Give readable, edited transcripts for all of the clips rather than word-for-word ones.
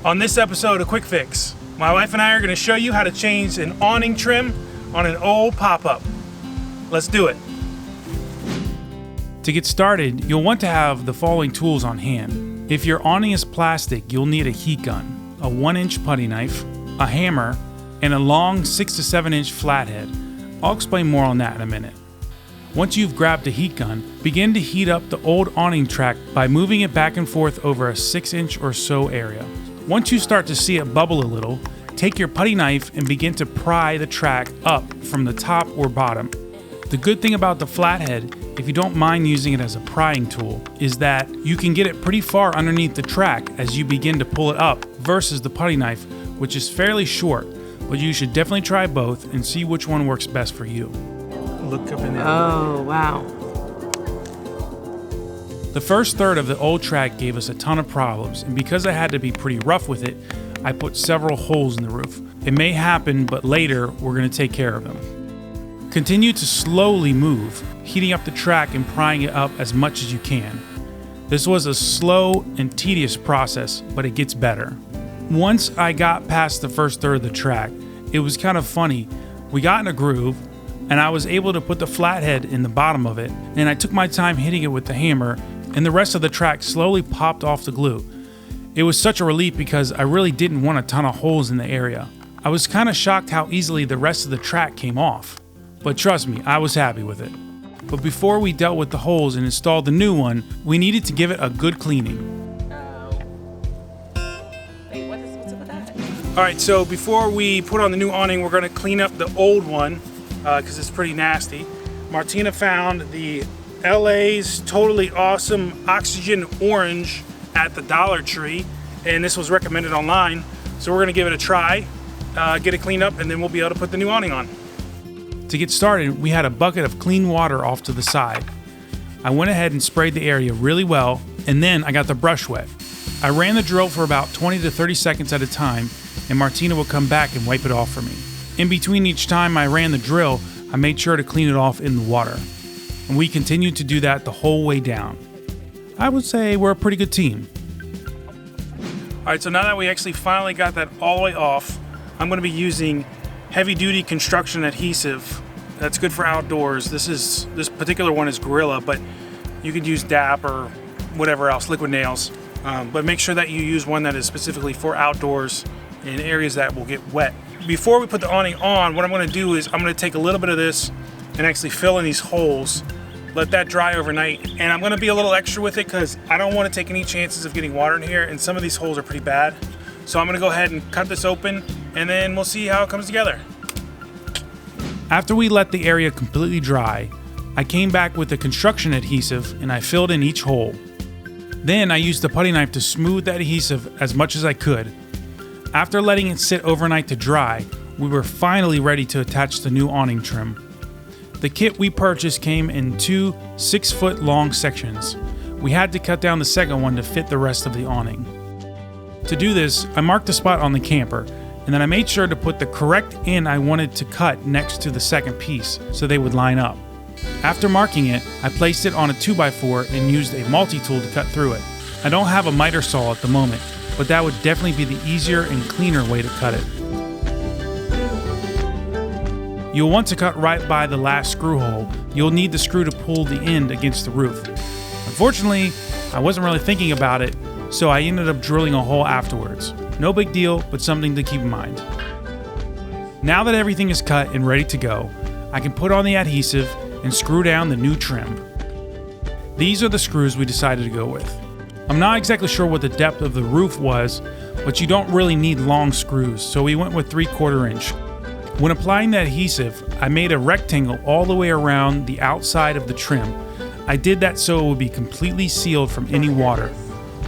On this episode of Quick Fix, my wife and I are going to show you how to change an awning trim on an old pop-up. Let's do it. To get started, you'll want to have the following tools on hand. If your awning is plastic, you'll need a heat gun, a 1-inch putty knife, a hammer, and a long 6 to 7 inch flathead. I'll explain more on that in a minute. Once you've grabbed a heat gun, begin to heat up the old awning track by moving it back and forth over a 6-inch or so area. Once you start to see it bubble a little, take your putty knife and begin to pry the track up from the top or bottom. The good thing about the flathead, if you don't mind using it as a prying tool, is that you can get it pretty far underneath the track as you begin to pull it up versus the putty knife, which is fairly short, but you should definitely try both and see which one works best for you. Look up in there. Oh, wow. The first third of the old track gave us a ton of problems, and because I had to be pretty rough with it, I put several holes in the roof. It may happen, but later we're going to take care of them. Continue to slowly move, heating up the track and prying it up as much as you can. This was a slow and tedious process, but it gets better. Once I got past the first third of the track, it was kind of funny. We got in a groove, and I was able to put the flathead in the bottom of it, and I took my time hitting it with the hammer, and the rest of the track slowly popped off the glue. It was such a relief because I really didn't want a ton of holes in the area. I was kind of shocked how easily the rest of the track came off. But trust me, I was happy with it. But before we dealt with the holes and installed the new one, we needed to give it a good cleaning. Wait, what's up with that? Alright, so before we put on the new awning, we're going to clean up the old one because it's pretty nasty. Martina found the LA's Totally Awesome Oxygen Orange at the Dollar Tree, and this was recommended online, so we're going to give it a try, get it cleaned up, and then we'll be able to put the new awning on. To get started, we had a bucket of clean water off to the side. I went ahead and sprayed the area really well, and then I got the brush wet. I ran the drill for about 20 to 30 seconds at a time, and Martina would come back and wipe it off for me. In between each time I ran the drill, I made sure to clean it off in the water. And we continued to do that the whole way down. I would say we're a pretty good team. Alright, so now that we actually finally got that all the way off, I'm going to be using heavy duty construction adhesive that's good for outdoors. This particular one is Gorilla, but you could use DAP or whatever else, liquid nails. But make sure that you use one that is specifically for outdoors in areas that will get wet. Before we put the awning on, what I'm going to do is I'm going to take a little bit of this and actually fill in these holes, let that dry overnight, and I'm going to be a little extra with it because I don't want to take any chances of getting water in here, and some of these holes are pretty bad. So I'm going to go ahead and cut this open, and then we'll see how it comes together. After we let the area completely dry, I came back with the construction adhesive and I filled in each hole. Then I used the putty knife to smooth the adhesive as much as I could. After letting it sit overnight to dry, we were finally ready to attach the new awning trim. The kit we purchased came in 2 6-foot long sections. We had to cut down the second one to fit the rest of the awning. To do this, I marked a spot on the camper, and then I made sure to put the correct end I wanted to cut next to the second piece so they would line up. After marking it, I placed it on a 2x4 and used a multi-tool to cut through it. I don't have a miter saw at the moment, but that would definitely be the easier and cleaner way to cut it. You'll want to cut right by the last screw hole. You'll need the screw to pull the end against the roof. Unfortunately, I wasn't really thinking about it, so I ended up drilling a hole afterwards. No big deal, but something to keep in mind. Now that everything is cut and ready to go, I can put on the adhesive and screw down the new trim. These are the screws we decided to go with. I'm not exactly sure what the depth of the roof was, but you don't really need long screws, so we went with 3/4 inch. When applying the adhesive, I made a rectangle all the way around the outside of the trim. I did that so it would be completely sealed from any water.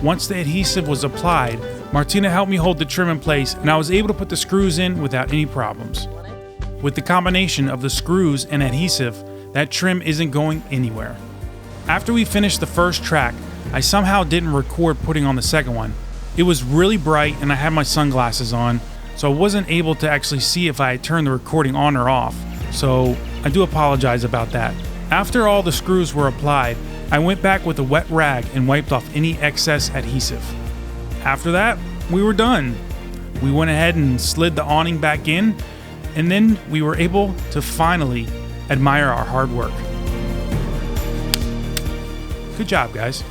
Once the adhesive was applied, Martina helped me hold the trim in place, and I was able to put the screws in without any problems. With the combination of the screws and adhesive, that trim isn't going anywhere. After we finished the first track, I somehow didn't record putting on the second one. It was really bright and I had my sunglasses on, so I wasn't able to actually see if I had turned the recording on or off, so I do apologize about that. After all the screws were applied, I went back with a wet rag and wiped off any excess adhesive. After that, we were done. We went ahead and slid the awning back in, and then we were able to finally admire our hard work. Good job, guys.